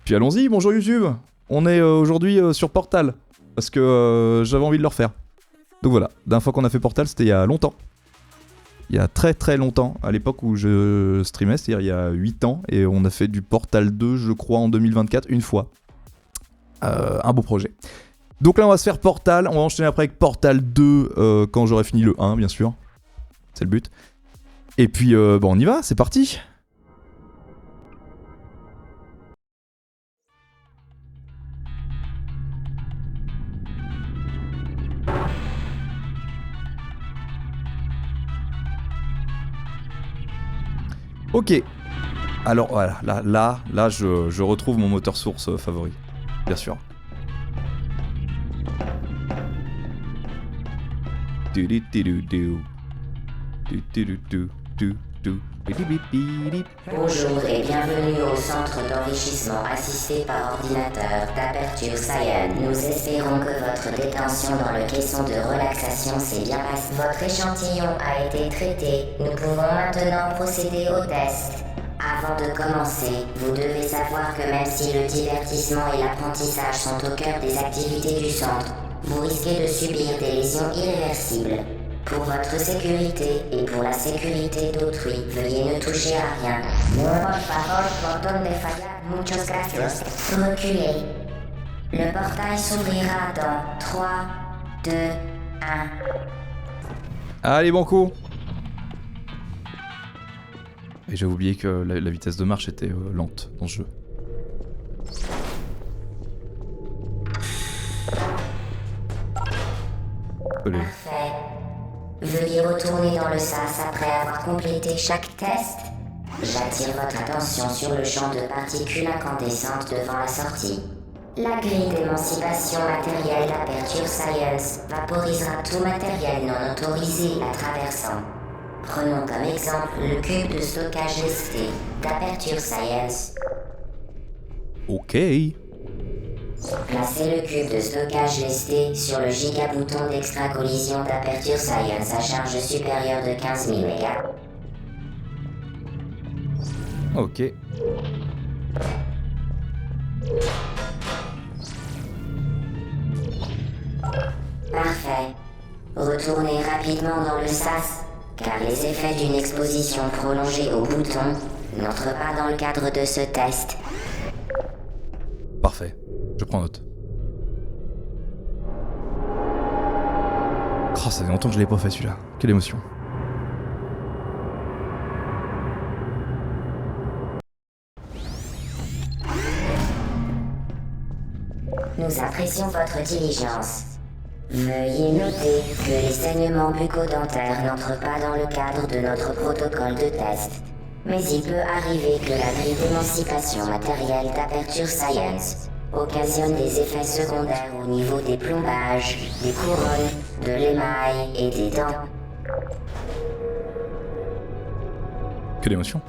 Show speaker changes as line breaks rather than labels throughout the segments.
Puis allons-y, bonjour YouTube. On est aujourd'hui sur Portal, parce que j'avais envie de le refaire. Donc voilà, la dernière fois qu'on a fait Portal, c'était il y a longtemps. Il y a très très longtemps, à l'époque où je streamais, c'est-à-dire il y a 8 ans, et on a fait du Portal 2, je crois, en 2024, une fois. Un beau projet. Donc là, on va se faire Portal, on va enchaîner après avec Portal 2, quand j'aurai fini le 1, bien sûr. C'est le but. Et puis, bon, on y va, c'est parti. Ok. Alors voilà, là je retrouve mon moteur source favori. Bien sûr.
Bonjour et bienvenue au centre d'enrichissement assisté par ordinateur d'Aperture Science. Nous espérons que votre détention dans le caisson de relaxation s'est bien passée. Votre échantillon a été traité. Nous pouvons maintenant procéder au test. Avant de commencer, vous devez savoir que même si le divertissement et l'apprentissage sont au cœur des activités du centre, vous risquez de subir des lésions irréversibles. Pour votre sécurité et pour la sécurité d'autrui, veuillez ne toucher à rien. Por favor, botón de fallar, muchas gracias. Reculez. Le portail s'ouvrira dans 3, 2, 1.
Allez, banco. Et j'avais oublié que la vitesse de marche était lente dans ce jeu.
Parfait. Veuillez retourner dans le sas après avoir complété chaque test. J'attire votre attention sur le champ de particules incandescentes devant la sortie. La grille d'émancipation matérielle d'Aperture Science vaporisera tout matériel non autorisé la traversant. Prenons comme exemple le cube de stockage lesté d'Aperture Science.
Ok.
Placez le cube de stockage lesté sur le gigabouton d'extra-collision d'Aperture Science à charge supérieure de 15 000 mégas.
Ok.
Parfait. Retournez rapidement dans le sas, car les effets d'une exposition prolongée au bouton n'entrent pas dans le cadre de ce test.
Parfait. Je prends note. Oh, ça fait longtemps que je l'ai pas fait celui-là. Quelle émotion.
Nous apprécions votre diligence. Veuillez noter que les saignements bucco-dentaires n'entrent pas dans le cadre de notre protocole de test. Mais il peut arriver que la grille d'émancipation matérielle d'Aperture Science occasionne des effets secondaires au niveau des plombages, des couronnes, de l'émail et des dents.
Quelle émotion.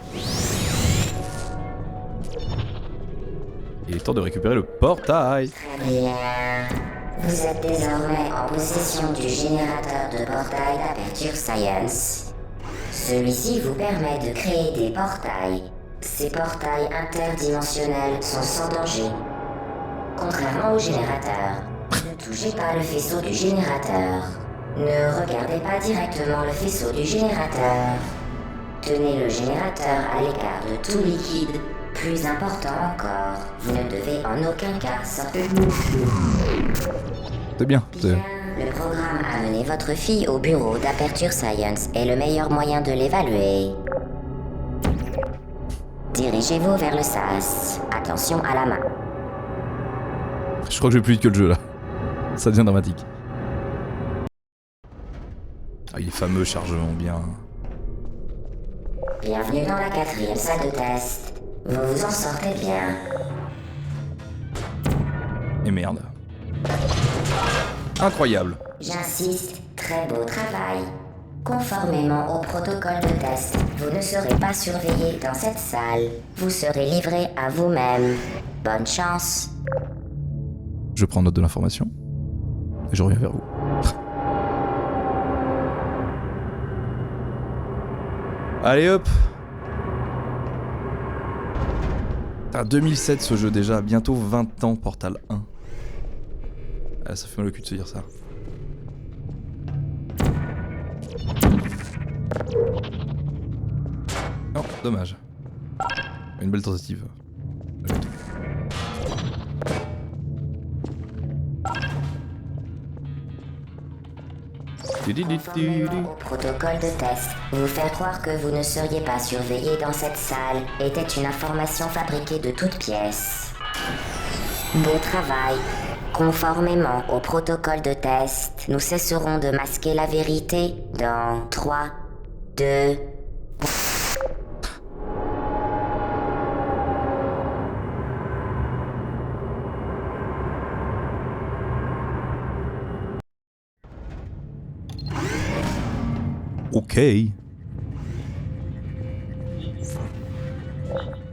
Il est temps de récupérer le portail.
Très bien. Vous êtes désormais en possession du générateur de portail d'Aperture Science. Celui-ci vous permet de créer des portails. Ces portails interdimensionnels sont sans danger. Contrairement au générateur, ne touchez pas le faisceau du générateur. Ne regardez pas directement le faisceau du générateur. Tenez le générateur à l'écart de tout liquide. Plus important encore, vous ne devez en aucun cas sortir.
C'est bien.
Bien, le programme Amener votre fille au bureau d'Aperture Science est le meilleur moyen de l'évaluer. Dirigez-vous vers le sas. Attention à la main.
Je crois que je vais plus vite que le jeu là. Ça devient dramatique. Ah, il est fameux chargement bien.
Bienvenue dans la 4e salle de test. Vous vous en sortez bien.
Et merde. Incroyable.
J'insiste, très beau travail. Conformément au protocole de test, vous ne serez pas surveillé dans cette salle. Vous serez livré à vous-même. Bonne chance.
Je prends note de l'information. Et je reviens vers vous. Allez hop. Ah, 2007 ce jeu déjà, bientôt 20 ans Portal 1. Ah, ça fait mal au cul de se dire ça. Oh, dommage. Une belle tentative.
Conformément au protocole de test, vous faire croire que vous ne seriez pas surveillé dans cette salle était une information fabriquée de toutes pièces. Beau travail. Conformément au protocole de test, nous cesserons de masquer la vérité dans 3, 2...
Ok.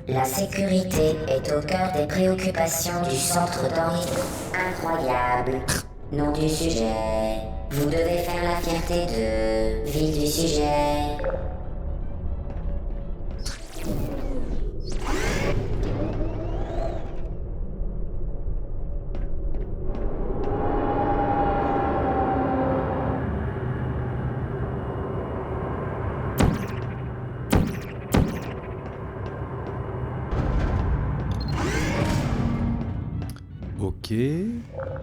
La sécurité est au cœur des préoccupations du centre d'enregistrement. Incroyable. Nom du sujet. Vous devez faire la fierté de... Ville du sujet.
Ok.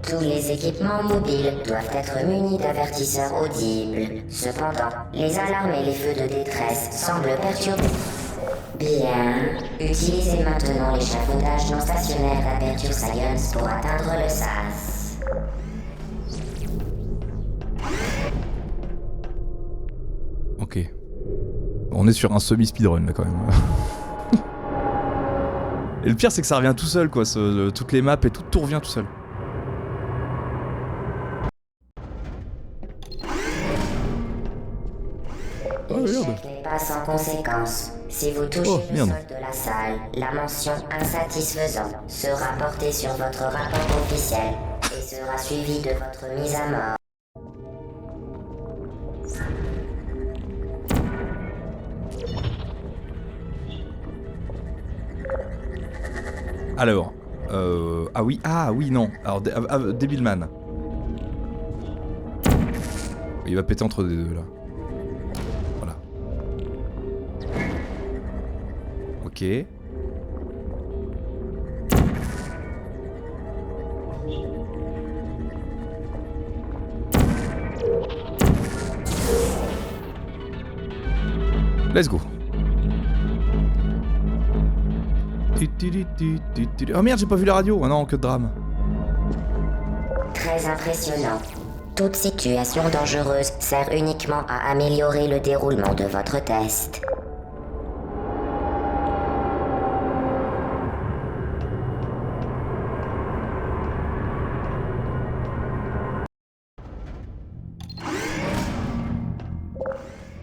Tous les équipements mobiles doivent être munis d'avertisseurs audibles. Cependant, les alarmes et les feux de détresse semblent perturbés. Bien. Utilisez maintenant l'échafaudage non stationnaire d'Aperture Science pour atteindre le SAS.
Ok. On est sur un semi-speedrun là quand même. Et le pire c'est que ça revient tout seul quoi, toutes les maps et tout revient tout seul.
L'échec n'est pas sans conséquence. Si vous touchez le sol de la salle, la mention insatisfaisant sera portée sur votre rapport officiel et sera suivie de votre mise à mort.
Alors, ah oui, non. Alors, Devilman. Il va péter entre les deux là. Voilà. Ok. Let's go. Oh merde, j'ai pas vu la radio. Ah non, que de drame.
Très impressionnant. Toute situation dangereuse sert uniquement à améliorer le déroulement de votre test.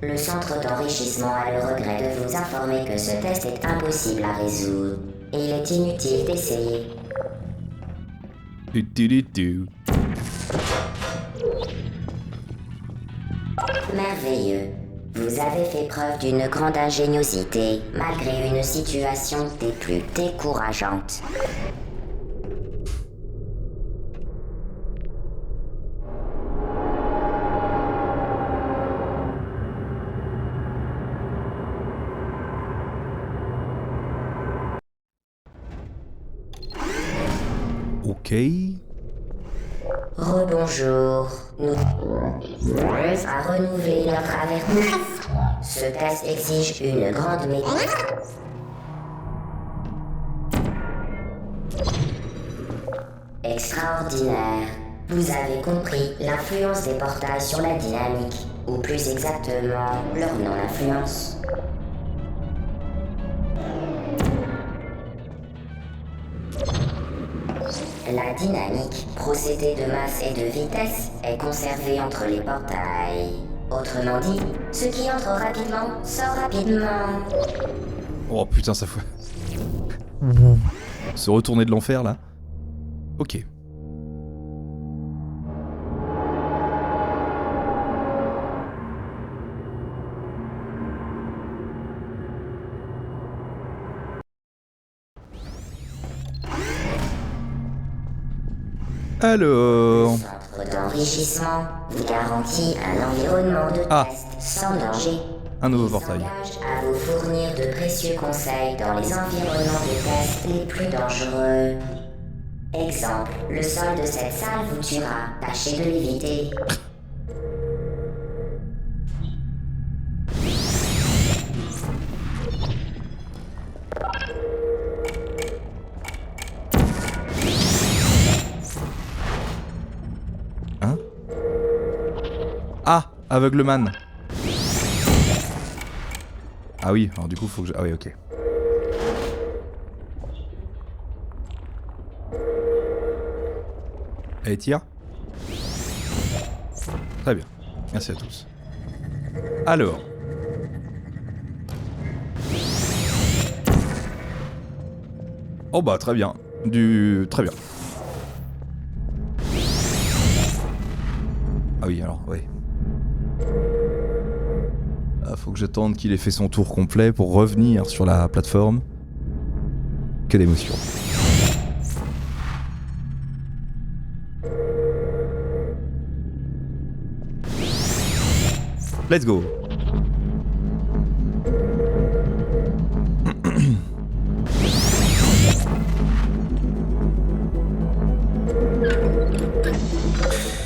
Le centre d'enrichissement a le regret de vous informer que ce test est impossible à résoudre. Il est inutile d'essayer. Merveilleux. Vous avez fait preuve d'une grande ingéniosité, malgré une situation des plus décourageantes.
Ok.
Rebonjour. Nous à renouveler notre avertissement. Ce test exige une grande maîtrise. Extraordinaire. Vous avez compris l'influence des portails sur la dynamique, ou plus exactement, leur non-influence. La dynamique, procédé de masse et de vitesse, est conservée entre les portails. Autrement dit, ce qui entre rapidement sort rapidement.
Oh putain, ça fout. Se retourner de l'enfer là. Ok. Alors...
Centre d'enrichissement vous garantit un environnement de
Ah.
test sans danger.
Un nouveau
Il
portail.
s'engage à vous fournir de précieux conseils dans les environnements de test les plus dangereux. Exemple, le sol de cette salle vous tuera. Tâchez de l'éviter.
Hein? Ah, aveugleman. Ah oui, alors du coup faut que je... Ah oui, ok. Allez, tire. Très bien. Merci à tous. Alors. Oh bah très bien. Très bien. Ah oui, alors, oui. Ah, faut que j'attende qu'il ait fait son tour complet pour revenir sur la plateforme. Que d'émotion. Let's go.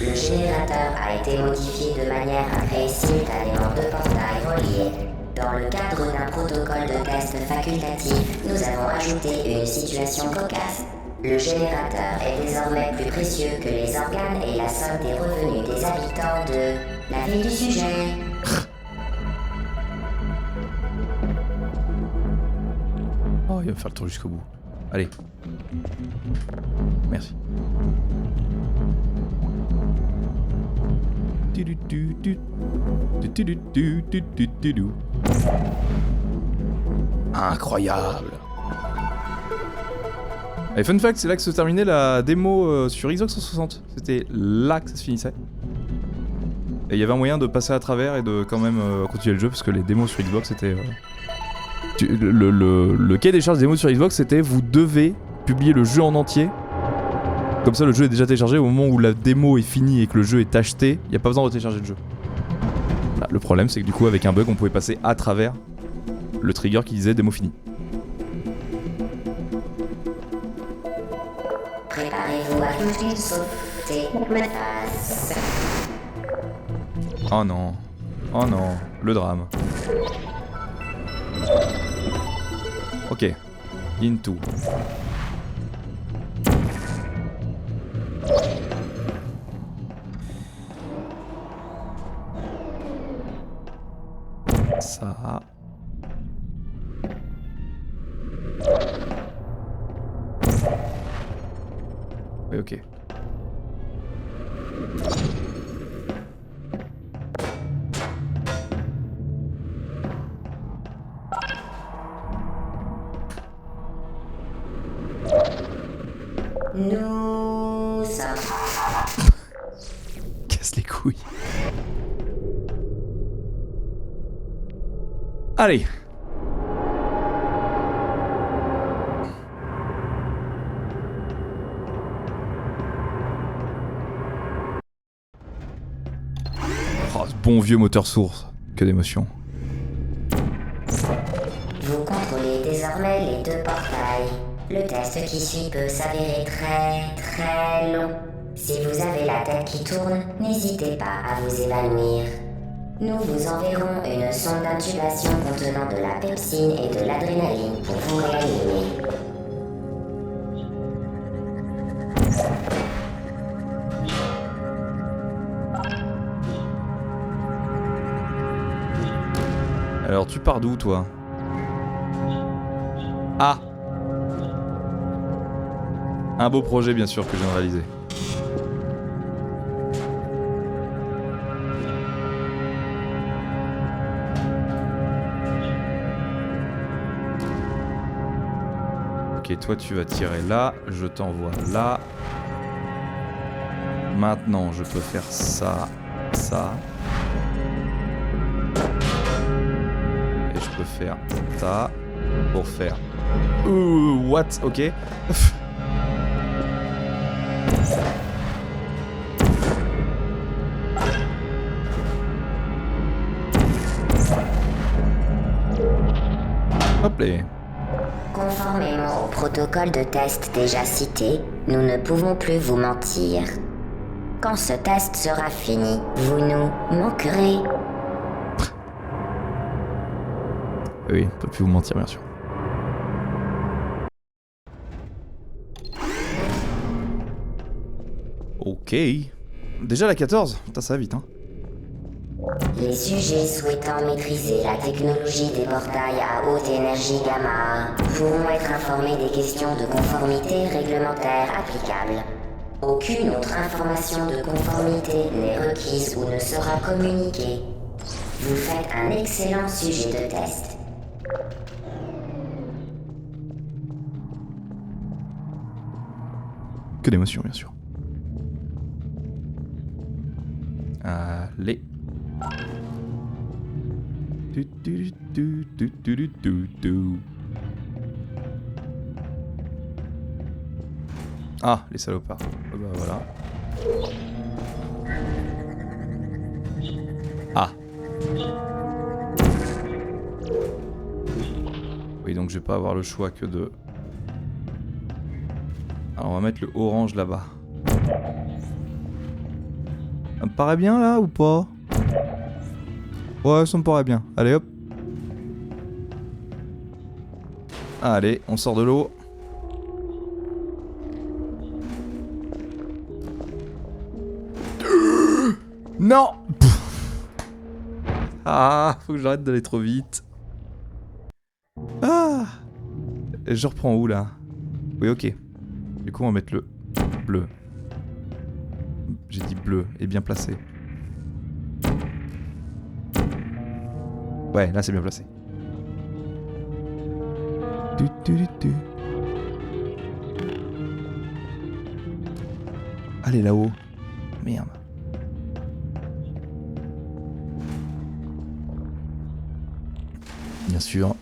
Le générateur a été modifié de manière à créer simultanément deux portails reliés. Dans le cadre d'un protocole de test facultatif, nous avons ajouté une situation cocasse. Le générateur est désormais plus précieux que les organes et la somme des revenus des habitants de la ville du sujet.
Oh, il va me faire le tour jusqu'au bout. Allez. Merci. Incroyable. Et fun fact, c'est là que se terminait la démo sur Xbox 360. C'était là que ça se finissait. Et il y avait un moyen de passer à travers et de quand même continuer le jeu parce que les démos sur Xbox c'était... Le cahier des charges des démos sur Xbox c'était vous devez publier le jeu en entier. Comme ça le jeu est déjà téléchargé au moment où la démo est finie et que le jeu est acheté, il n'y a pas besoin de télécharger le jeu. Là, le problème c'est que du coup avec un bug on pouvait passer à travers le trigger qui disait démo finie.
Préparez-vous à tout sauter face.
Oh non. Oh non. Le drame. Ok. Into. Ça. Oui, ok.
Nous sommes...
Casse les couilles. Allez. Oh, ce bon vieux moteur source. Que d'émotion.
Vous contrôlez désormais les deux portails. Le test qui suit peut s'avérer très long. Si vous avez la tête qui tourne, n'hésitez pas à vous évanouir. Nous vous enverrons une sonde d'intubation contenant de la pepsine et de l'adrénaline pour vous réanimer.
Alors tu pars d'où toi? Ah! Un beau projet bien sûr que je viens de réaliser. Ok, toi tu vas tirer là, je t'envoie là. Maintenant je peux faire ça, ça. Et je peux faire ça pour faire... what? Ok.
protocole de test déjà cité, nous ne pouvons plus vous mentir. Quand ce test sera fini, vous nous manquerez.
Oui, on peut plus vous mentir, bien sûr. Ok. Déjà la 14. Putain, ça va vite, hein.
Les sujets souhaitant maîtriser la technologie des portails à haute énergie gamma pourront être informés des questions de conformité réglementaire applicables. Aucune autre information de conformité n'est requise ou ne sera communiquée. Vous faites un excellent sujet de test.
Que d'émotion, bien sûr. Allez. Ah, les salopards. Ah bah voilà. Ah. Oui, donc je vais pas avoir le choix que de... Alors on va mettre le orange là-bas. Ça me paraît bien là ou pas? Ouais, ça me paraît bien. Allez hop. Allez, on sort de l'eau. Non. Ah, faut que j'arrête d'aller trop vite. Ah. Et je reprends où là? Oui, ok. Du coup, on va mettre le bleu. J'ai dit bleu et bien placé. Ouais, là c'est bien placé. Allez là-haut. Merde. Bien sûr.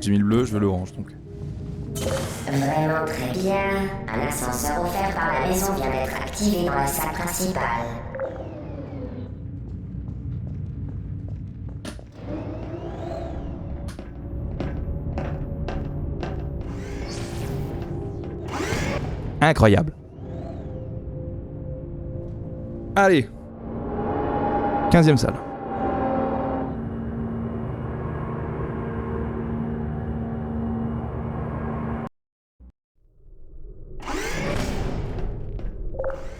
J'ai mis le bleu, je veux l'orange donc.
Vraiment très bien. Un ascenseur offert par la maison vient d'être activé dans la salle principale.
Incroyable. Allez. 15e salle.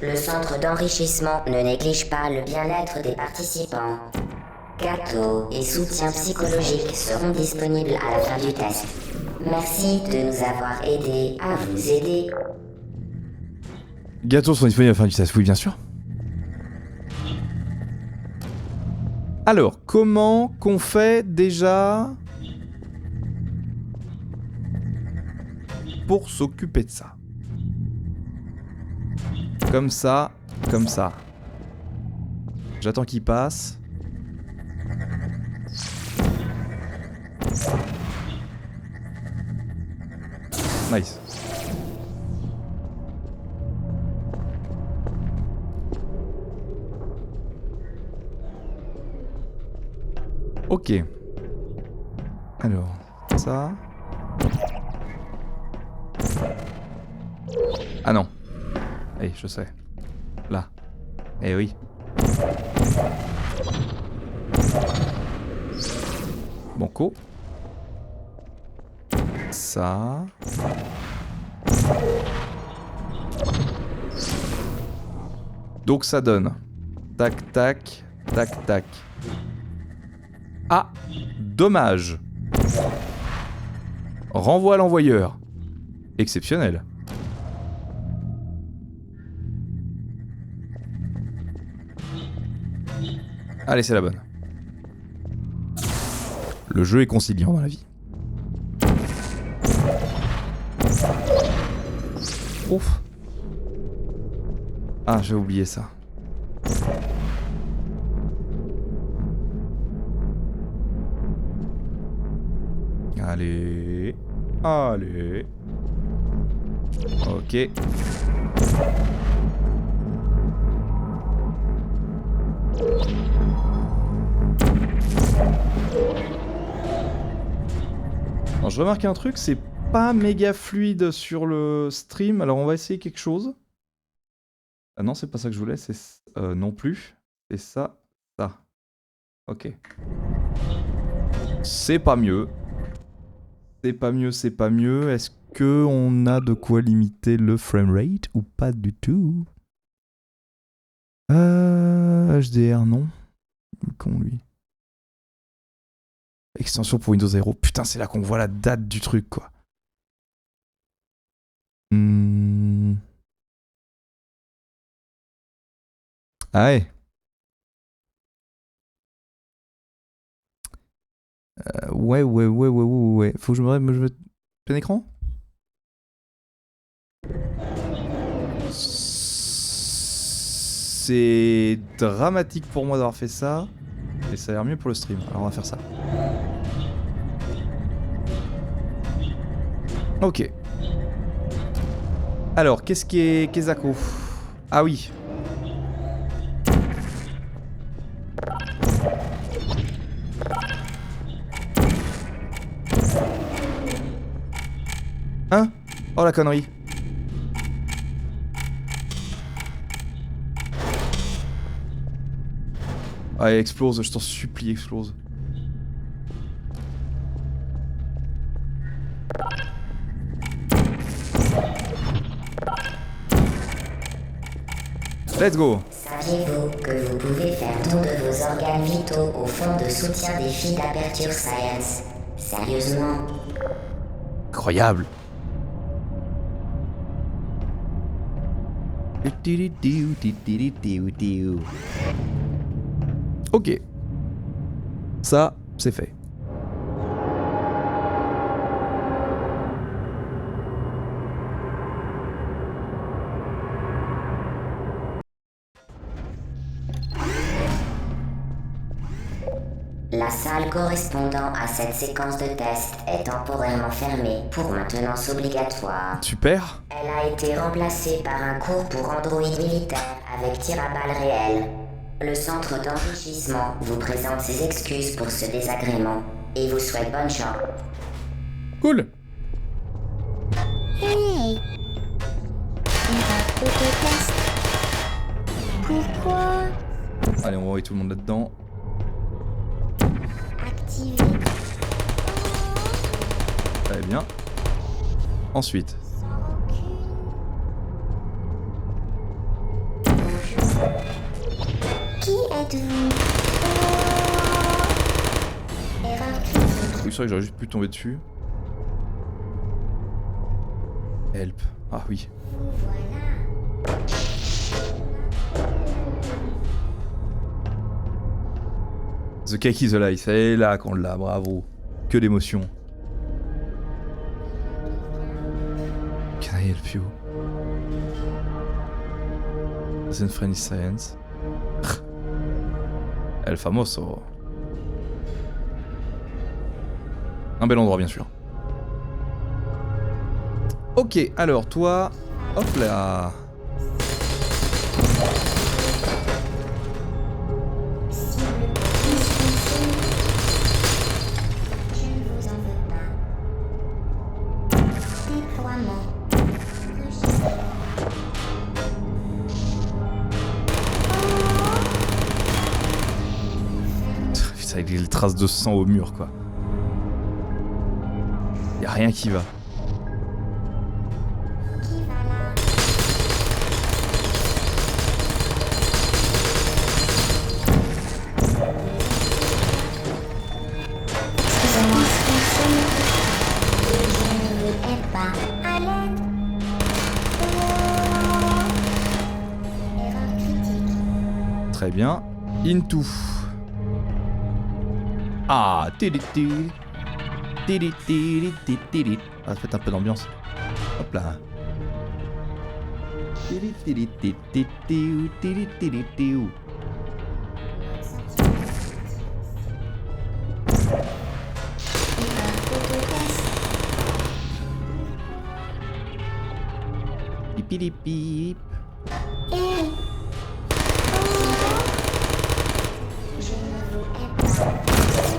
Le centre d'enrichissement ne néglige pas le bien-être des participants. Gâteaux et soutien psychologique seront disponibles à la fin du test. Merci de nous avoir aidés à vous aider.
Gâteaux sont disponibles à la fin du test, oui bien sûr. Alors, comment qu'on fait déjà pour s'occuper de ça? Comme ça, comme ça. J'attends qu'il passe. Nice. Ok. Alors, ça. Ah non. Eh, je sais. Là. Eh oui. Banco. Ça. Donc ça donne. Tac, tac, tac, tac. Ah, dommage. Renvoi à l'envoyeur. Exceptionnel. Allez, c'est la bonne. Le jeu est conciliant dans la vie. Ouf. Ah, j'ai oublié ça. Allez. Allez. Ok. Alors, je remarque un truc, c'est pas méga fluide sur le stream. Alors on va essayer quelque chose. Ah non, c'est pas ça que je voulais, c'est non plus. C'est ça, ça. Ok. C'est pas mieux. C'est pas mieux, c'est pas mieux. Est-ce que on a de quoi limiter le framerate ou pas du tout? HDR, non. Con lui. Extension pour Windows Aero. Putain, c'est là qu'on voit la date du truc, quoi. Ah ouais. Ouais. Faut que je me mette plein écran? C'est dramatique pour moi d'avoir fait ça. Et ça a l'air mieux pour le stream. Alors on va faire ça. Ok. Alors, qu'est-ce qui est Kezako? Ah oui. Hein? Oh la connerie. Allez, explose, je t'en supplie, explose. Let's go.
Saviez-vous que vous pouvez faire don de vos organes vitaux au fonds de soutien des filles d'Aperture Science? Sérieusement?
Incroyable. Ok. Ça, c'est fait.
La salle correspondant à cette séquence de test est temporairement fermée pour maintenance obligatoire.
Super.
Elle a été remplacée par un cours pour Android militaire avec tir à balles réel. Le centre d'enrichissement vous présente ses excuses pour ce désagrément et vous souhaite bonne chance.
Cool.
Hey! Autotest. Pourquoi
Allez, on va envoyer tout le monde là-dedans.
activer
Très bien. Ensuite.
Qui êtes-vous Erreur critique.
Oui, c'est vrai que j'aurais juste pu tomber dessus. Help. Ah oui.
Voilà.
The Cake is Alive, c'est là qu'on l'a, bravo. Que d'émotion. Can I help you? Isn't friendly science? El famoso. Un bel endroit, bien sûr. Ok, alors toi... Hop là.
Cible disfonctionne. Je ne vous en veux pas. Déploiement. Registre.
Putain, avec les traces de sang au mur, quoi. Y'a rien qui va.
Qui va là Excusez-moi. Disfonctionne. Je ne vous aide pas. À l'aide. Erreur critique.
Très bien. Into. Ah, tiri-tiri. Tiri-tiri-tiri-tiri. Ah, faites un peu d'ambiance. Hop là. Tiri-tiri-tiri-tiri, tiri-tiri-tiri. Pip-pip-pip.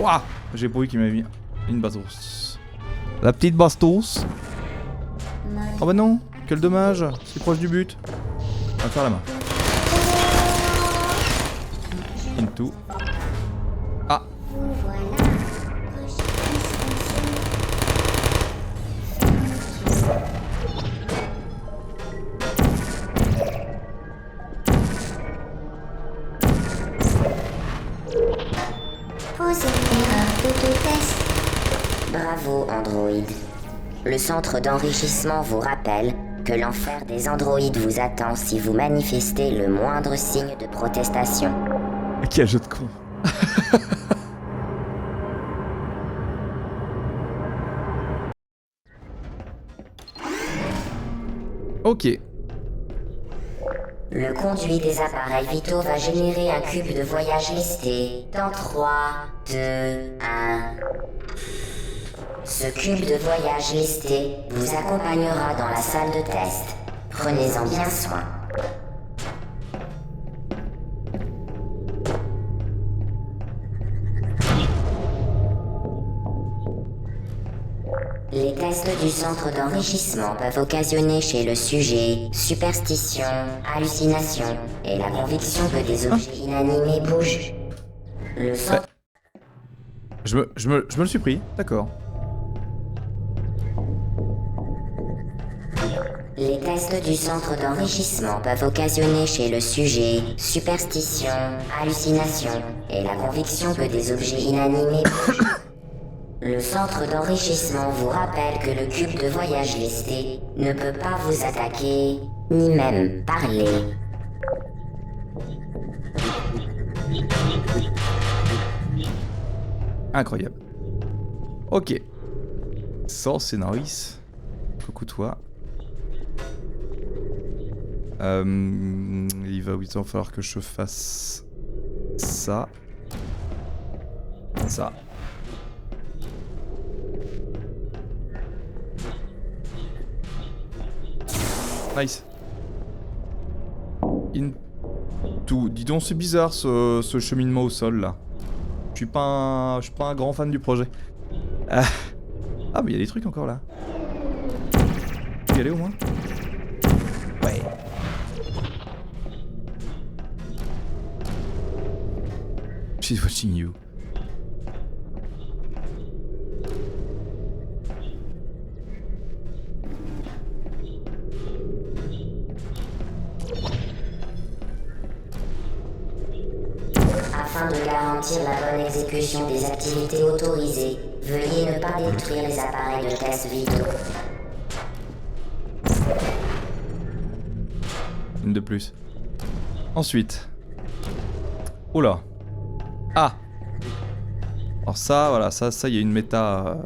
Ouah, j'ai pas vu qu'il m'avait mis une bastos. La petite bastos. Oh bah non, quel dommage, c'est proche du but. On va faire la main. Into. Ah.
Vous voilà. Posez l'erreur de test.
Bravo, Android. Le centre d'enrichissement vous rappelle que l'enfer des androïdes vous attend si vous manifestez le moindre signe de protestation.
Quel jeu de con. Ok.
Le conduit des appareils vitaux va générer un cube de voyage listé dans 3, 2, 1. Ce cube de voyage listé vous accompagnera dans la salle de test. Prenez-en bien soin. Les tests du centre d'enrichissement peuvent occasionner chez le sujet superstition, hallucination et la conviction que des objets inanimés bougent. Le centre...
Je me le suis pris, d'accord.
Les tests du centre d'enrichissement peuvent occasionner chez le sujet superstition, hallucination et la conviction que des objets inanimés bougent. Le centre d'enrichissement vous rappelle que le cube de voyage listé ne peut pas vous attaquer, ni même parler.
Incroyable. Ok. Ça, c'est nice. Coucou toi. Il va falloir que je fasse ça. Ça. Nice. Into. Dis donc, c'est bizarre ce cheminement au sol là. Je suis pas un grand fan du projet. Ah, mais il y a des trucs encore là. Tu peux y aller au moins? Ouais. She's watching you.
Afin de garantir la bonne exécution des activités autorisées, veuillez ne pas détruire les appareils de test vitaux.
Une de plus. Ensuite. Oula. Ah. Alors ça, voilà, ça, il y a une méta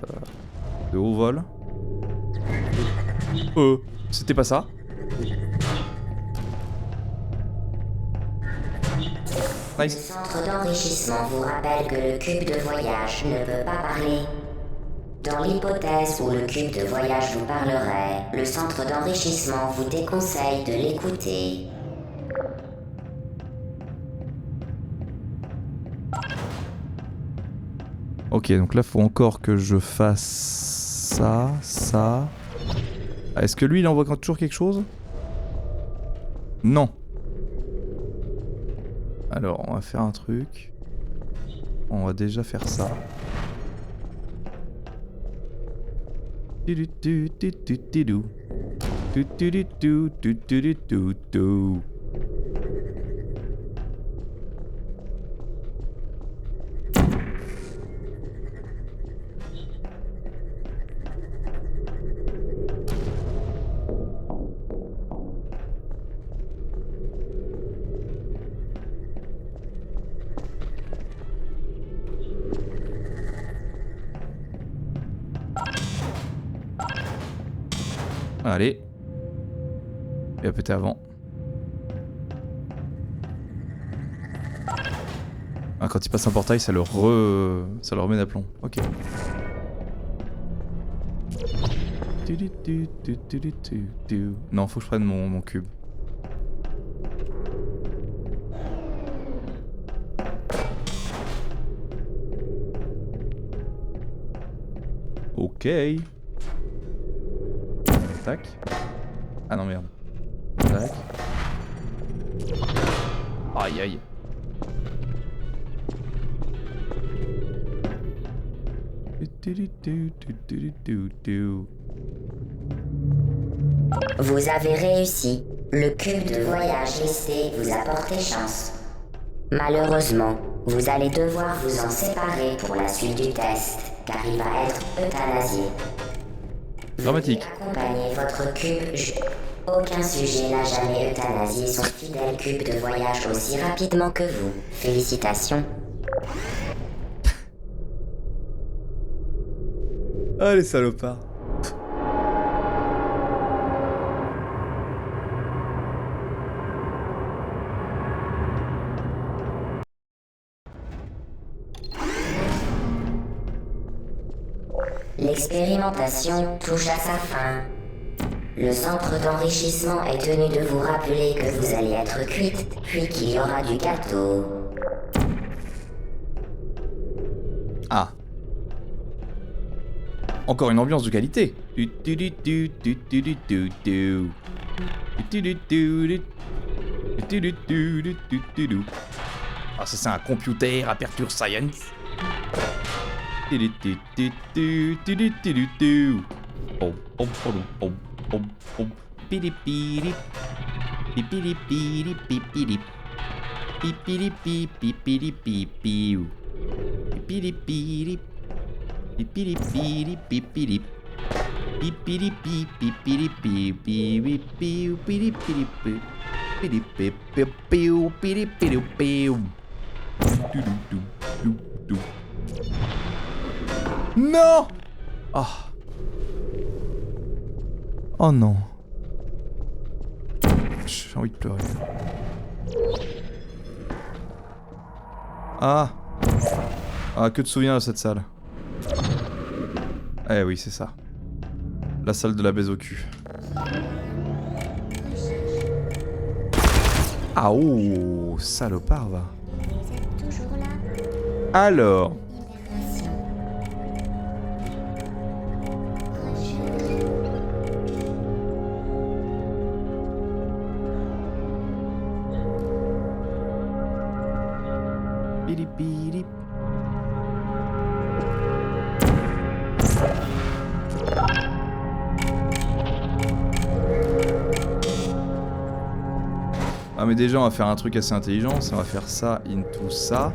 de haut vol. C'était pas ça.
Le
Nice.
centre d'enrichissement vous rappelle que le cube de voyage ne peut pas parler. Dans l'hypothèse où le cube de voyage vous parlerait, le centre d'enrichissement vous déconseille de l'écouter.
Ok, donc là, faut encore que je fasse ça. Ah, est-ce que lui, il envoie toujours quelque chose? Non. Alors, on va faire un truc. On va déjà faire ça. Allez. Il va péter avant. Ah, quand il passe un portail, ça le remet d'aplomb. Ok. Non, faut que je prenne mon cube. Ok. Tac. Ah non, merde. Tac. Aïe aïe.
Vous avez réussi. Le cube de voyage listé vous a porté chance. Malheureusement, vous allez devoir vous en séparer pour la suite du test, car il va être euthanasié.
Dramatique.
Accompagnez votre cube. Aucun sujet n'a jamais euthanasié son fidèle cube de voyage aussi rapidement que vous. Félicitations.
Ah les salopards.
L'expérimentation touche à sa fin. Le centre d'enrichissement est tenu de vous rappeler que vous allez être cuite, puis qu'il y aura du gâteau.
Ah. Encore une ambiance de qualité. Ah, ça c'est un computer Aperture Science. Non! Ah. Oh non. J'ai envie de pleurer. Ah. Ah, que de souvenirs de cette salle. Eh oui, c'est ça. La salle de la baise au cul. Ah oh, salopard va.
Vous êtes toujours là?
Alors.
Libération. Rejet.
Pili pili. Ah mais déjà on va faire un truc assez intelligent, on va faire ça into ça.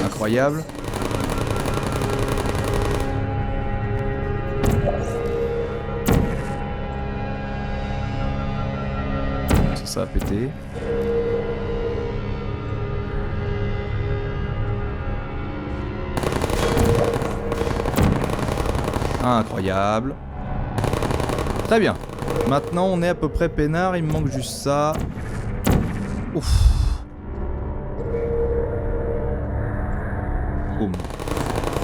Incroyable. Ça a pété. Incroyable. Très bien. Maintenant on est à peu près peinard, il me manque juste ça. Ouf. Boum.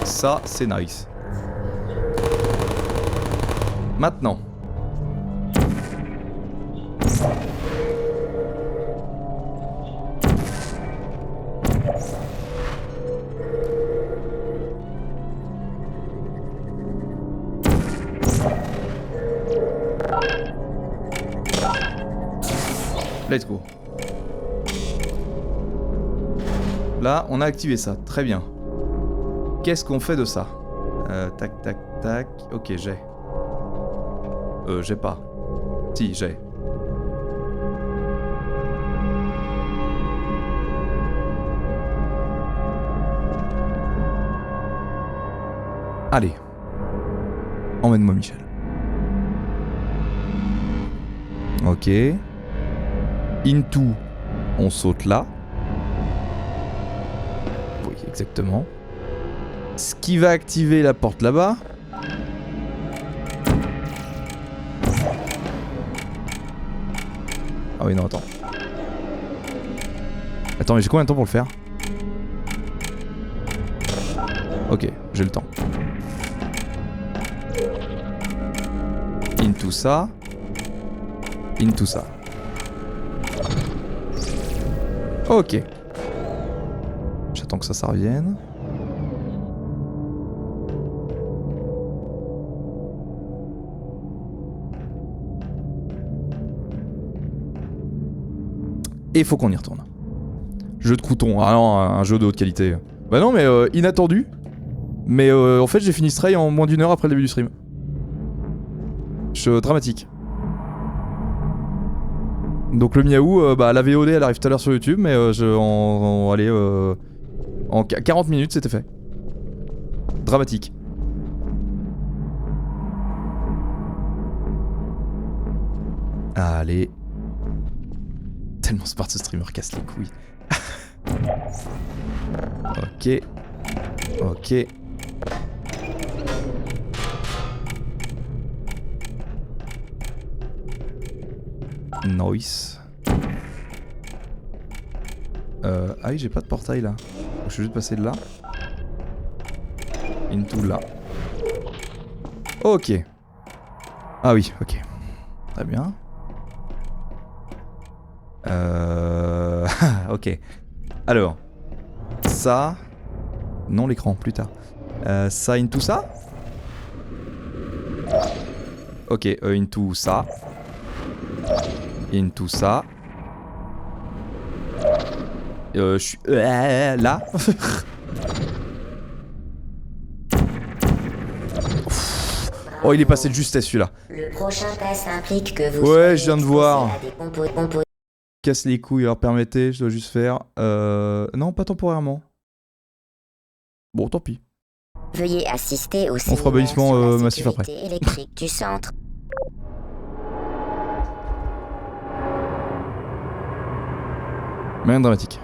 Ça c'est nice. Maintenant. Let's go. Là, on a activé ça. Très bien. Qu'est-ce qu'on fait de ça? Tac, tac, tac. Ok, j'ai. J'ai pas. Si, j'ai. Allez. Emmène-moi, Michel. Ok. Into, on saute là. Oui, exactement. Ce qui va activer la porte là-bas. Ah oui, non, attends. Attends, mais j'ai combien de temps pour le faire? Ok, j'ai le temps. Into ça. Into ça. Ok. J'attends que ça revienne. Et faut qu'on y retourne. Jeu de crouton. Ah non, un jeu de haute qualité. Bah non, mais inattendu. Mais en fait, j'ai fini Stray en moins d'1 heure après le début du stream. Dramatique. Donc le miaou, bah la VOD elle arrive tout à l'heure sur YouTube, mais en 40 minutes c'était fait. Dramatique. Allez. Tellement smart ce streamer casse les couilles. Ok. Ok. Nice. Ah oui, j'ai pas de portail là. Je suis juste passé de là. Into là. Ok. Ah oui, ok. Très bien. Ok. Alors. Ça. Non, l'écran, plus tard. Ça, into ça. Ok, into ça. Into ça. Je suis là. Oh, il est passé de justesse celui-là.
Le prochain test implique que vous
Ouais, je viens de voir.
compo.
Casse les couilles, alors permettez, je dois juste faire. Non, pas temporairement. Bon, tant pis.
Veuillez assister au
On fera bannissement massif après.
électrique du centre.
Mais rien de dramatique.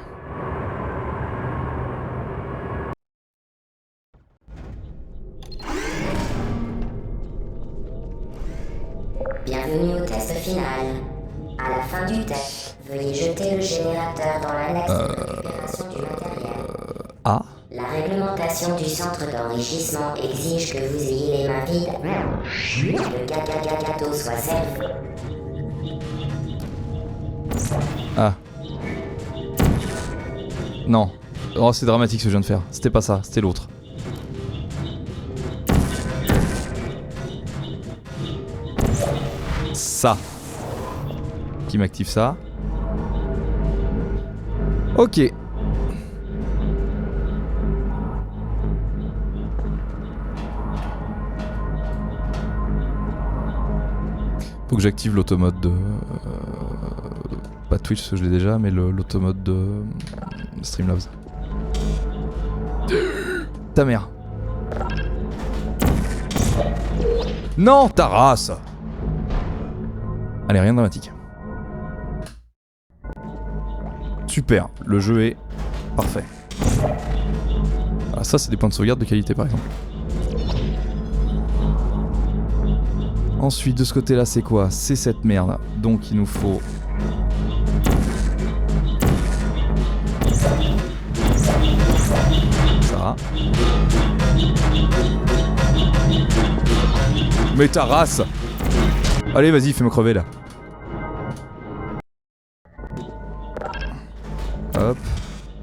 Bienvenue au test final. À la fin du test, veuillez jeter le générateur dans l'annexe de récupération du matériel.
Ah.
La réglementation du centre d'enrichissement exige que vous ayez les mains vides. Le gâteau soit safe.
Ah. Non. Oh, c'est dramatique ce que je viens de faire. C'était pas ça, c'était l'autre. Ça. Qui m'active ça. Ok. Faut que j'active l'automode de... pas Twitch parce que je l'ai déjà, mais l'automode de Streamlabs. Ta mère. Non, ta race. Allez, rien de dramatique. Super, le jeu est parfait. Ah, ça, c'est des points de sauvegarde de qualité par exemple. Ensuite, de ce côté-là, c'est quoi? C'est cette merde. Donc, il nous faut... ça. Mais ta race! Allez, vas-y, fais-moi crever là. Hop,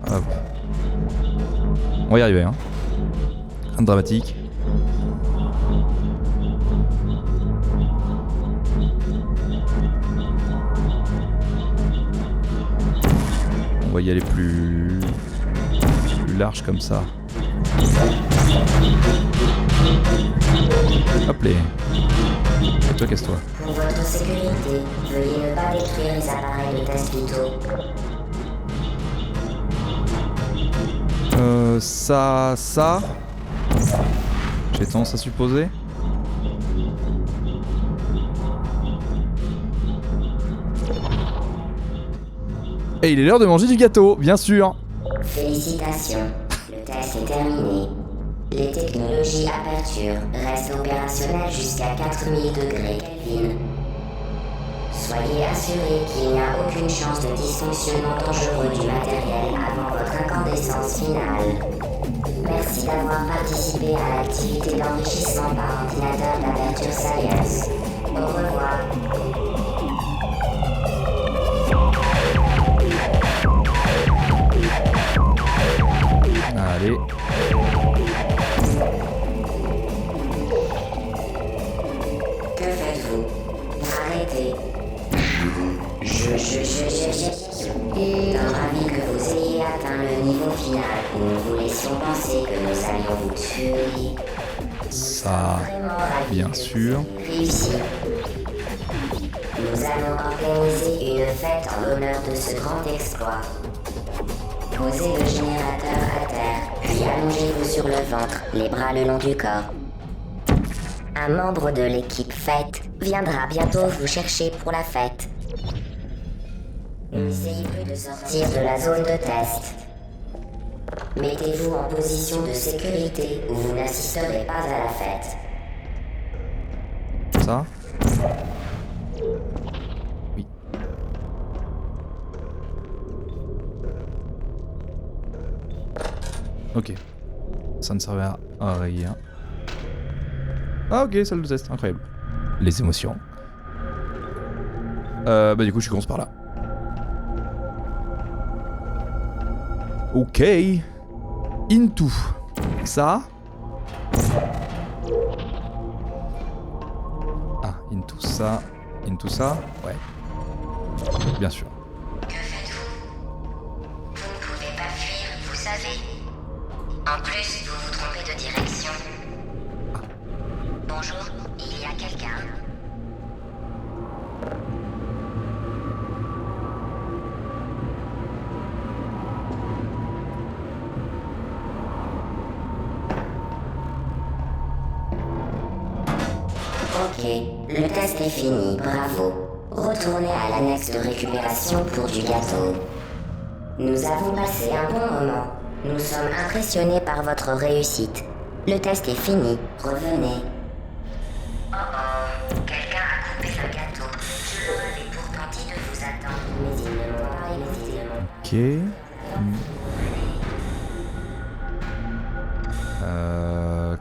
hop. On va y arriver, hein. Rien de dramatique. On va y aller plus large comme ça. Hop les. Et toi, casse-toi.
Pour votre sécurité, veuillez ne pas détruire les appareils de test vitaux.
Ça... J'ai tendance à supposer. Et il est l'heure de manger du gâteau, bien sûr.
Félicitations, le test est terminé. Les technologies Aperture restent opérationnelles jusqu'à 4000 degrés Kelvin. Soyez assurés qu'il n'y a aucune chance de dysfonctionnement dangereux du matériel avant votre incandescence finale. Merci d'avoir participé à l'activité d'enrichissement par ordinateur d'Aperture Science. Au revoir.
Allez.
Que faites-vous? Arrêtez. Ravi que vous ayez atteint le niveau final où nous vous laissions penser que nous allions vous tuer.
Ça,
Vraiment ravi
bien
que
sûr.
vous ayez réussi. Nous allons organiser une fête en l'honneur de ce grand exploit. Posez le générateur à terre, puis allongez-vous sur le ventre, les bras le long du corps. Un membre de l'équipe fête viendra bientôt vous chercher pour la fête. N'essayez plus de sortir de la zone de test. Mettez-vous en position de sécurité où vous n'assisterez pas à la fête.
Ça. Oui. Ok. Ça ne servait à rien. Ah ok, salle de test, incroyable. Les émotions. Bah du coup je commence par là. Ok. Into. Ça. Ah, into ça. Into ça. Ouais. Bien sûr.
Que faites-vous? Vous ne pouvez pas fuir, vous savez. En plus, vous vous trompez de direction. Bonjour, il y a quelqu'un? Ok, le test est fini, bravo. Retournez à l'annexe de récupération pour du gâteau. Nous avons passé un bon moment. Nous sommes impressionnés par votre réussite. Le test est fini, revenez. Oh oh, quelqu'un a coupé le gâteau. Je leur avais pourtant dit de vous attendre, mais ils ne l'ont pas écouté.
Ok.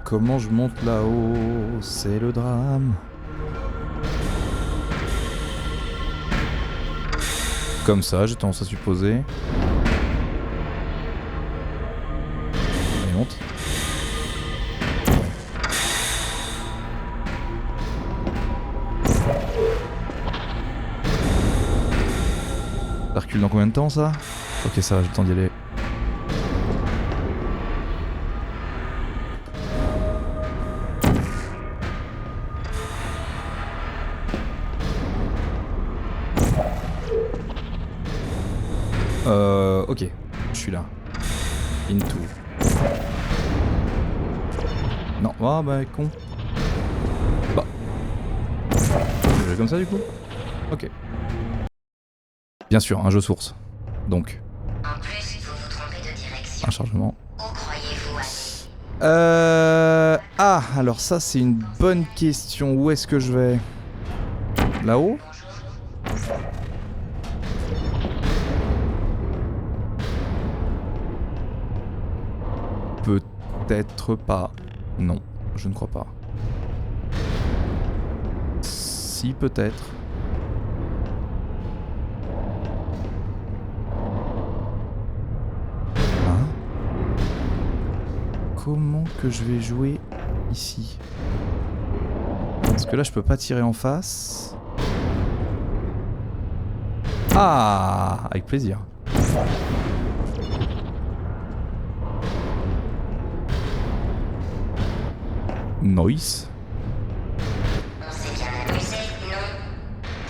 Comment je monte là-haut? C'est le drame. Comme ça, j'ai tendance à supposer. Allez, monte. Ça recule dans combien de temps ça? Ok, ça va, j'ai le temps d'y aller. Ok, je suis là. Into. Non, ah bah con. Bah. Je vais comme ça du coup? Ok. Bien sûr, un jeu source. Donc.
En plus, vous vous trompez de direction.
Un chargement.
Où croyez-vous aller?
Ah, alors ça c'est une bonne question. Où est-ce que je vais? Là-haut? Peut-être pas. Non, je ne crois pas. Si, peut-être. Hein? Comment que je vais jouer ici? Parce que là, je peux pas tirer en face. Ah, avec plaisir. Nice.
On s'est bien amusé, non?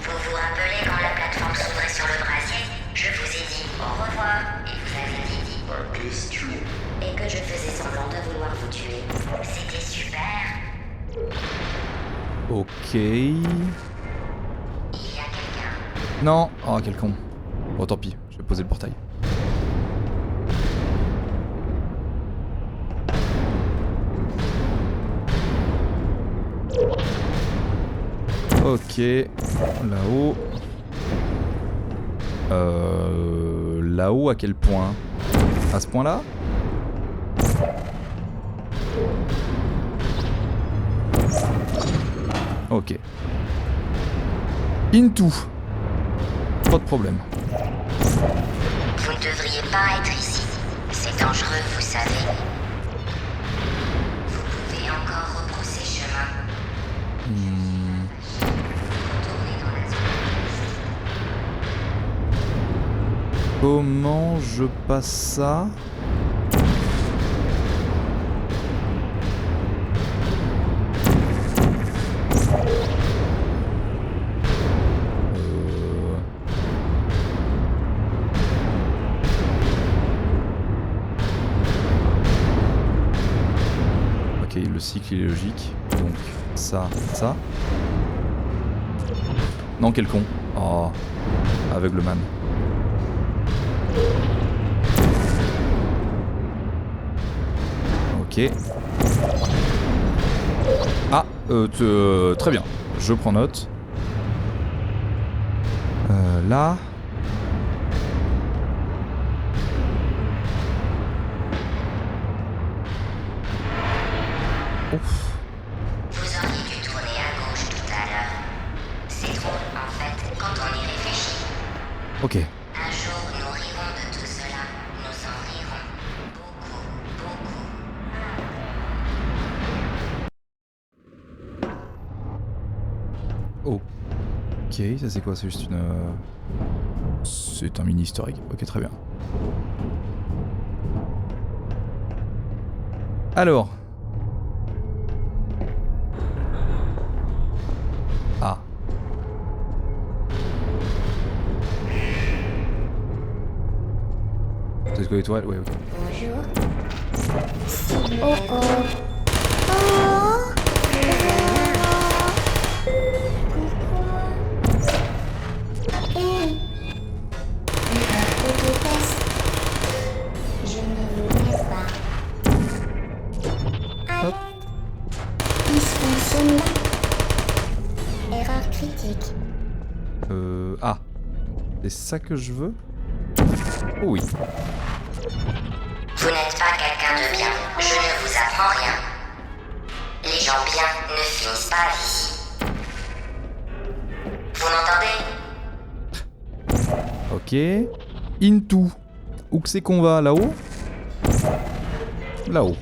Vous vous rappelez quand la plateforme s'ouvrait sur le brasier? Je vous ai dit au revoir et vous avez dit
Pas question.
et que je faisais semblant de vouloir vous tuer. C'était super.
Ok.
Il y a quelqu'un.
Non. Oh, quel con. Bon, tant pis. Je vais poser le portail. Ok. Là-haut. Là-haut, à quel point? À ce point-là? Ok. Into. Pas de problème.
Vous ne devriez pas être ici. C'est dangereux, vous savez. Vous pouvez encore rebrousser chemin. Retournez dans la zone.
Comment je passe ça? Ok, le cycle il est logique. Donc ça, ça. Non, quel con. Oh, aveugleman. Ok. Ah, très bien. Je prends note. Là. Ouf.
Vous auriez dû tourner à gauche tout à l'heure. C'est drôle, en fait, quand on y réfléchit.
Ok.
Un jour, nous rirons de tout cela. Nous en rirons. Beaucoup, beaucoup.
Ok, ça c'est quoi? C'est juste une... C'est un mini historique. Ok, très bien. Alors. Ah. C'est quoi l'étoile? Ouais, ok.
Bonjour. Oh oh. Oh. Hey. Autotest. Je ne vous laisse pas.
Hop.
Dysfonctionnement. Erreur critique.
Ah. C'est ça que je veux? Oh oui.
Vous n'êtes pas quelqu'un de bien. Je ne vous apprends rien. Les gens bien ne finissent pas ici. Vous m'entendez?
Ok. Into. Où que c'est qu'on va? Là-haut? Là-haut.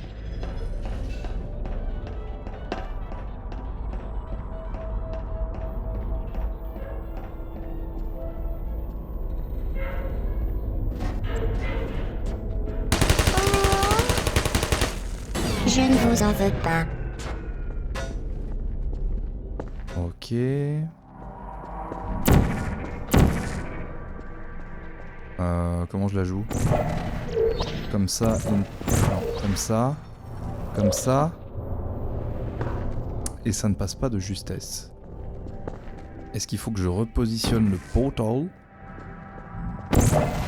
Je ne vous en veux pas.
Ok. Comment je la joue? Comme ça, non, comme ça, comme ça. Et ça ne passe pas de justesse. Est-ce qu'il faut que je repositionne le portal?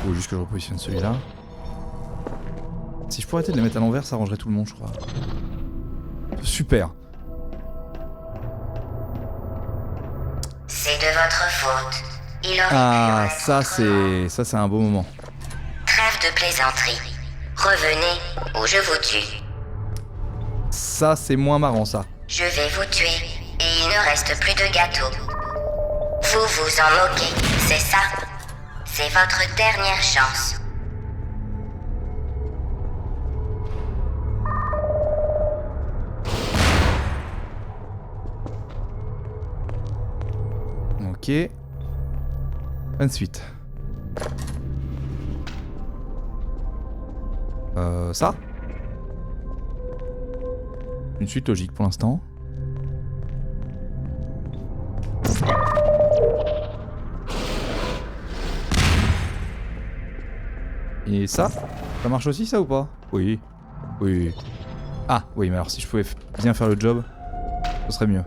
Ou juste que je repositionne celui-là? Si je pourrais arrêter de les mettre à l'envers, ça arrangerait tout le monde, je crois. Super.
C'est de votre faute. Il aurait
Ah,
pu en
ça
être autrement.
c'est un beau moment.
Trêve de plaisanterie. Revenez ou je vous tue.
Ça c'est moins marrant ça.
Je vais vous tuer et il ne reste plus de gâteau. Vous vous en moquez, c'est ça? C'est votre dernière chance.
Ok. Ensuite. Ça. Une suite logique pour l'instant. Et ça marche aussi ça ou pas? Oui. Oui. Ah oui, mais alors si je pouvais bien faire le job, ce serait mieux.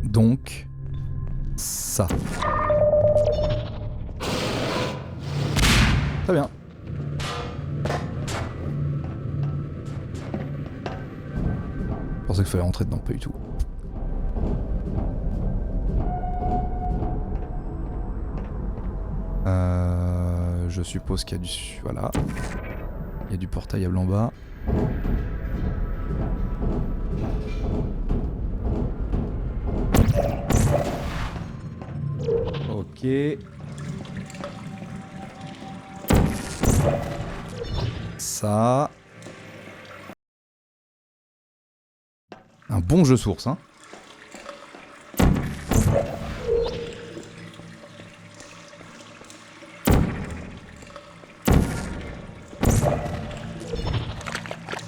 Donc, ça. Très bien. Je pensais qu'il fallait rentrer dedans, pas du tout. Je suppose qu'il y a du... Voilà. Il y a du portail en bas. Ok. Ça. Un bon jeu source, hein.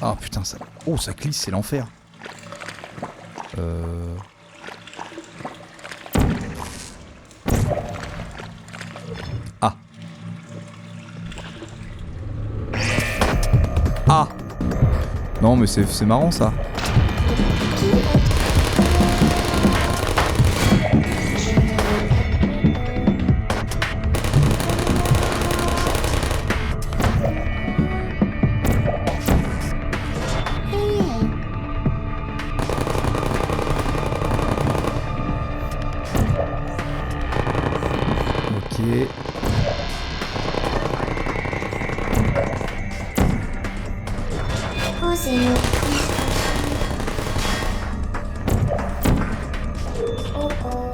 Ah putain, ça... Oh, ça glisse, c'est l'enfer. Ah. Ah. Non, mais c'est marrant, ça. Ok.
Posez-nous. Oh oh.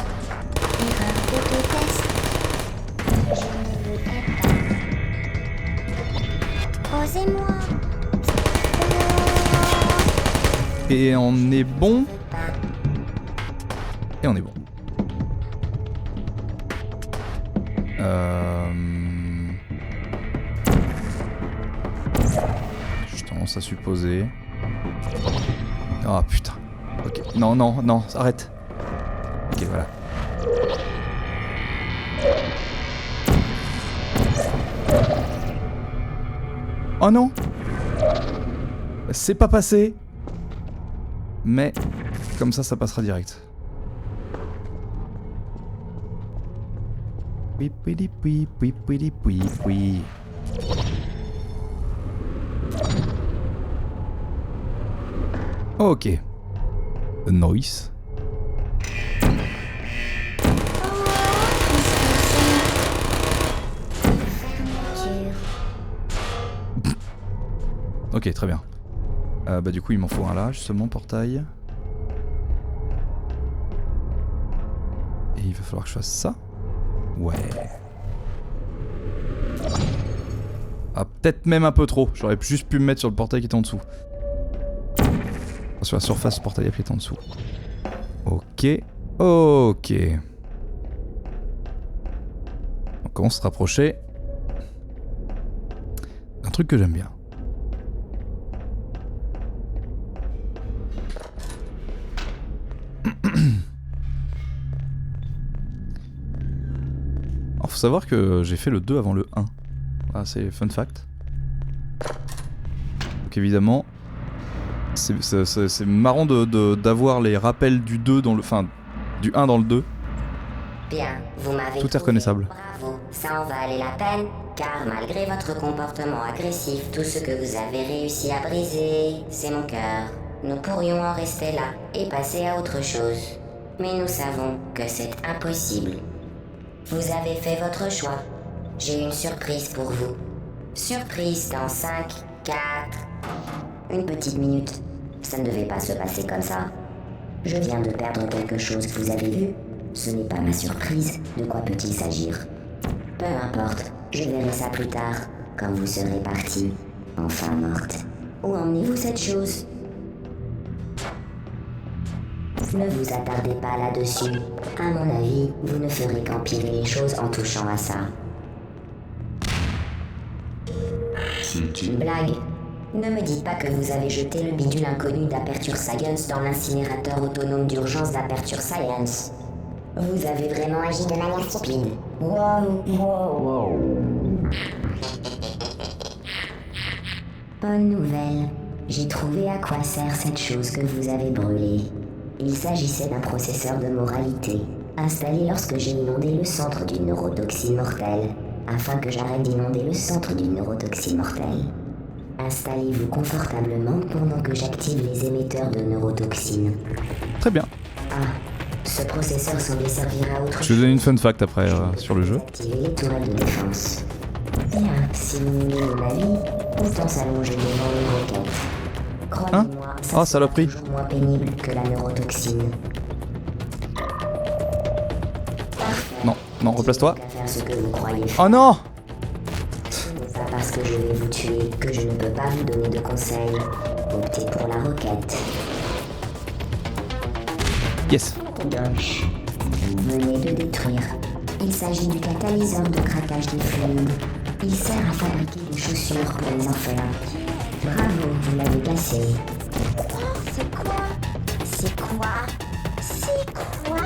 Erreur d'autotest. Je ne le hais pas. Posez-moi.
Et on est bon. Et on est bon. Je tendance à supposer. Ah putain. Ok. Non, non, non, arrête. Ok, voilà. Oh non! C'est pas passé! Mais comme ça passera direct. Oui, oui, oui, oui, oui, oui, oui. Ok. Noise. Ok, très bien. Bah du coup il m'en faut un là, justement, portail. Et il va falloir que je fasse ça. Ouais. Ah, peut-être même un peu trop. J'aurais juste pu me mettre sur le portail qui est en dessous. Enfin, sur la surface du portail qui est en dessous. Ok. Ok. On commence à se rapprocher d'un truc que j'aime bien. Alors, faut savoir que j'ai fait le 2 avant le 1. Ah, c'est fun fact. Donc évidemment, c'est marrant d'avoir les rappels du 2 dans le... Enfin, du 1 dans le 2.
Bien, vous m'avez
Tout est reconnaissable.
Bravo, ça en valait la peine, car malgré votre comportement agressif, tout ce que vous avez réussi à briser, c'est mon cœur. Nous pourrions en rester là et passer à autre chose. Mais nous savons que c'est impossible. Vous avez fait votre choix. J'ai une surprise pour vous. Surprise dans 5, 4... Une petite minute. Ça ne devait pas se passer comme ça. Je viens de perdre quelque chose que vous avez vu. Ce n'est pas ma surprise. De quoi peut-il s'agir? Peu importe. Je verrai ça plus tard, quand vous serez parti, enfin morte. Où emmenez-vous cette chose? Ne vous attardez pas là-dessus. À mon avis, vous ne ferez qu'empirer les choses en touchant à ça. C'est une blague. Ne me dites pas que vous avez jeté le bidule inconnu d'Aperture Science dans l'incinérateur autonome d'urgence d'Aperture Science. Vous avez vraiment agi de manière stupide. Wow. Bonne nouvelle. J'ai trouvé à quoi sert cette chose que vous avez brûlée. Il s'agissait d'un processeur de moralité, installé lorsque j'ai inondé le centre d'une neurotoxine mortelle, afin que j'arrête d'inonder le centre d'une neurotoxine mortelle. Installez-vous confortablement pendant que j'active les émetteurs de neurotoxines.
Très bien.
Ah, ce processeur semblait servir à autre chose.
Je vais donner une fun fact après sur le jeu.
Activez les tourelles de défense. Bien, si vous voulez mon avis, autant s'allonger devant une roquette. Croyez-moi, ça
Ah, saloperie.
sera toujours moins pénible que la neurotoxine. Parfait.
Non, Non, replace-toi.
À faire ce que vous croyez.
Oh non!
Ce n'est pas parce que je vais vous tuer que je ne peux pas vous donner de conseils. Optez pour la roquette.
Yes.
Donc, vous venez de détruire. Il s'agit du catalyseur de craquage des fluides. Il sert à fabriquer des chaussures pour les orphelins. Bravo, vous l'avez cassé. C'est quoi? C'est quoi? C'est quoi?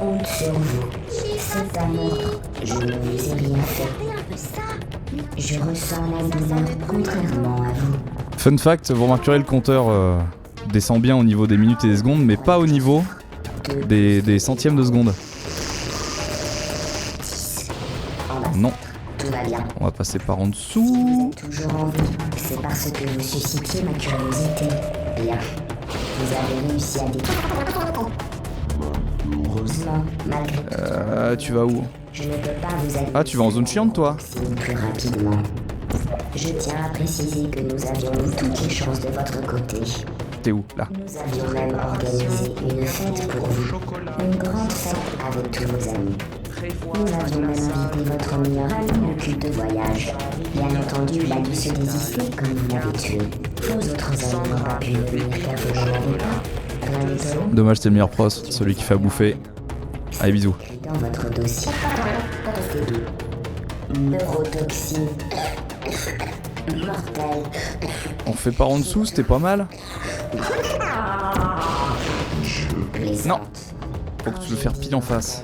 Honte sur vous. C'est un ordre. Je ne vous ai rien fait. Je ressens la douleur contrairement à vous.
Fun fact, vous remarquerez le compteur descend bien au niveau des minutes et des secondes, mais pas au niveau des centièmes de seconde. Non.
Tout va bien.
On va passer par en
Vous
dessous.
êtes toujours en vie. C'est parce que vous suscitiez ma curiosité. Bien. Vous avez réussi à détruire. Heureusement, malgré
Tu vas où?
je ne peux pas vous aider.
Ah, tu vas en zone chiante, toi?
Plus rapidement. Je tiens à préciser que nous avions mis toutes les chances de votre côté.
T'es où? Là.
Nous avions même organisé une fête pour vous. Une grande fête avec tous vos amis. Nous avions même invité votre meilleur ami au culte de voyage. Bien entendu, il a dû se désister comme vous l'avez tué. Vos autres amis n'ont pas pu venir car vous n'en avez pas. Rien d'étonnant.
Dommage, c'est le meilleur pros, celui qui fait à bouffer. Allez, bisous.
Dans votre dossier. Restez doux. Neurotoxine. Mortel.
On fait par en dessous, c'était pas mal. Non. Faut que tu le fasses pile en face.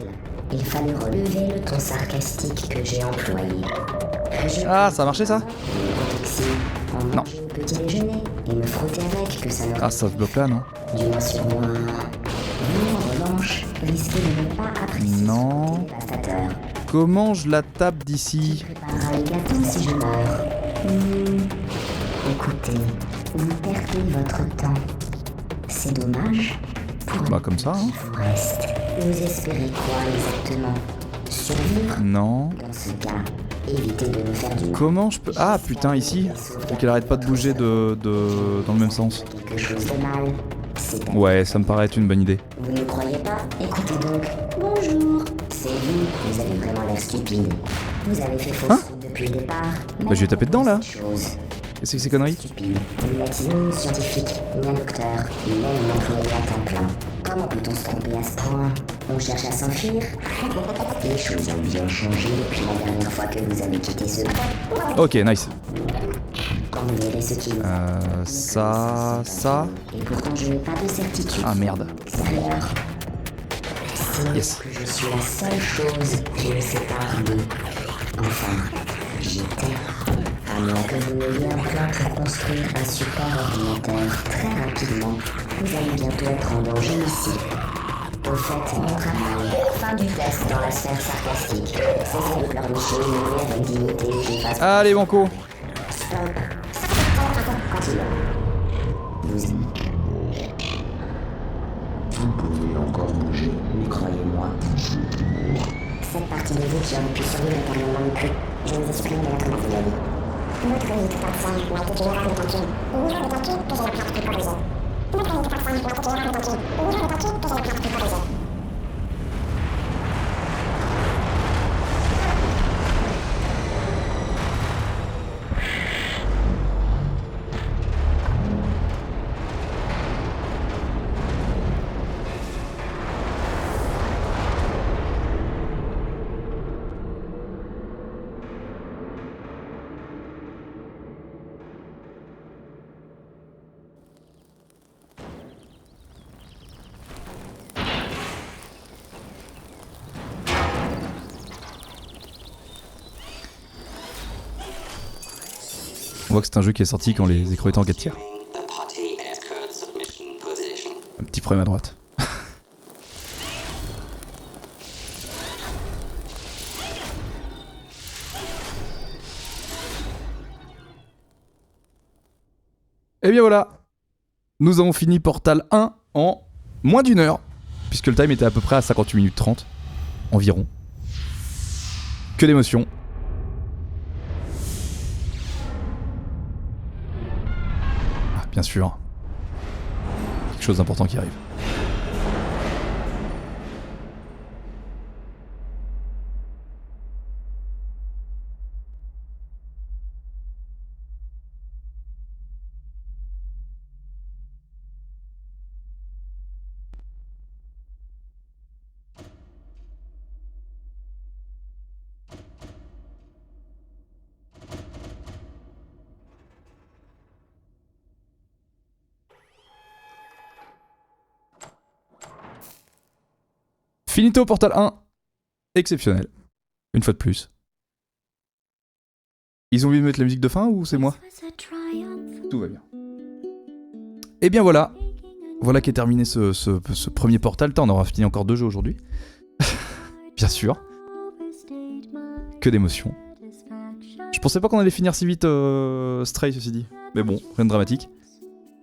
Il fallait relever le ton sarcastique que j'ai employé.
Ah, ça a marché ça?
Neurotoxine. En
Non.
manger au petit déjeuner et me frotter avec que ça ne
Ah, ça se bloque là, non?
du moins sur moi. Vous, en revanche, risquez de ne pas apprécier
Non.
ce côté dévastateur.
Comment je la tape d'ici?
Préparera les gâteaux si je meurs. Écoutez, vous perdez votre temps. C'est dommage. Pour
Bah, comme ça, hein.
il vous reste. Vous espérez quoi exactement? Survivre?
Non.
Dans ce cas, évitez de me faire du mal.
Comment je peux... Ah, putain, ici. Faut qu'elle arrête pas de bouger dans le même sens.
Quelque chose de mal. C'est à...
Ouais, ça me paraît être une bonne idée.
Vous ne croyez pas? Écoutez donc. Bonjour. C'est vous avez vraiment l'air stupide. Vous avez fait fausse route depuis le départ.
Bah, je vais taper dedans, là.
Chose.
Qu'est-ce que c'est que ces conneries?
Stupide. Vous n'êtes ni une scientifique, ni un docteur, ni même une employée à temps plein. Comment peut-on se tromper à ce point? On cherche à s'enfuir? Les choses ont bien changé depuis la dernière fois que vous avez quitté ce...
Ok, nice.
Quand vous verrez ce qu'il vous
Ça...
Et pourtant je n'ai pas de certitude
Ah, merde.
extérieure. C'est
Yes.
que je suis la seule chose qui me sépare d'eux. Enfin, j'étais. À moins que vous n'ayez un plan pour construire un super ordinateur très rapidement, vous allez bientôt être en danger ici. Au fait, mon travail, fin du test dans la sphère sarcastique. Cessez de pleurnicher, mourir avec dignité, d'une façon...
Allez, banco.
Stop. Continuons. Vous pouvez encore bouger, mais croyez-moi. Cette partie de vous qui aurait pu survivre éternellement n'est plus. Je vous ai supprimé de votre base de données. Notre unique personne n'a été générale de calcul. Une heure de calcul que j'ai la carte précorisée. Notre unique personne n'a été générale de calcul. Une heure de calcul que j'ai la carte précorisée.
On voit que c'est un jeu qui est sorti quand les écrans étaient en 4 tiers. Un petit problème à droite. Et bien voilà, nous avons fini Portal 1 en moins d'une heure, puisque le time était à peu près à 58 minutes 30 environ. Que d'émotions. Ah, bien sûr. Quelque chose d'important qui arrive. Finito Portal 1. Exceptionnel. Une fois de plus. Ils ont oublié de mettre la musique de fin ou c'est moi? Tout va bien. Et bien voilà. Voilà qu'est terminé ce premier Portal. On aura fini encore 2 jeux aujourd'hui. Bien sûr. Que d'émotions. Je pensais pas qu'on allait finir si vite Stray, ceci dit. Mais bon, rien de dramatique.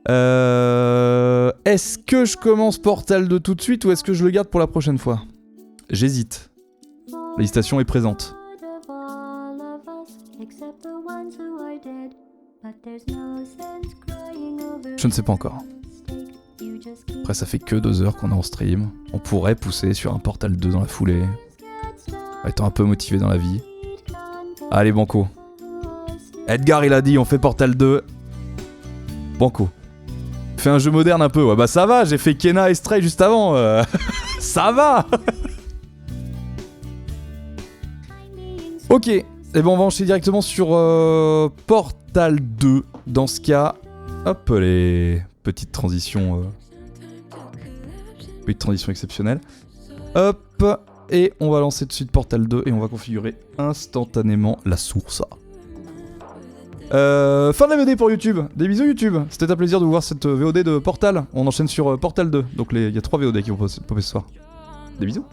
Est-ce que je commence Portal 2 tout de suite ou est-ce que je le garde pour la prochaine fois? J'hésite. L'hésitation est présente. Je ne sais pas encore. Après ça fait que 2 heures qu'on est en stream. On pourrait pousser sur un Portal 2 dans la foulée. Étant un peu motivé dans la vie. Allez Banco. Edgar il a dit on fait Portal 2. Banco. Fais un jeu moderne un peu. Ouais bah ça va, j'ai fait Kena et Stray juste avant. Ça va. Ok. Et ben on va enchaîner directement sur Portal 2. Dans ce cas, hop les petites transitions. Petite transition exceptionnelle. Hop. Et on va lancer tout de suite Portal 2 et on va configurer instantanément la source. Fin de la VOD pour YouTube. Des bisous YouTube. C'était un plaisir de vous voir cette VOD de Portal. On enchaîne sur Portal 2. Donc il y a 3 VOD qui vont popper ce soir. Des bisous.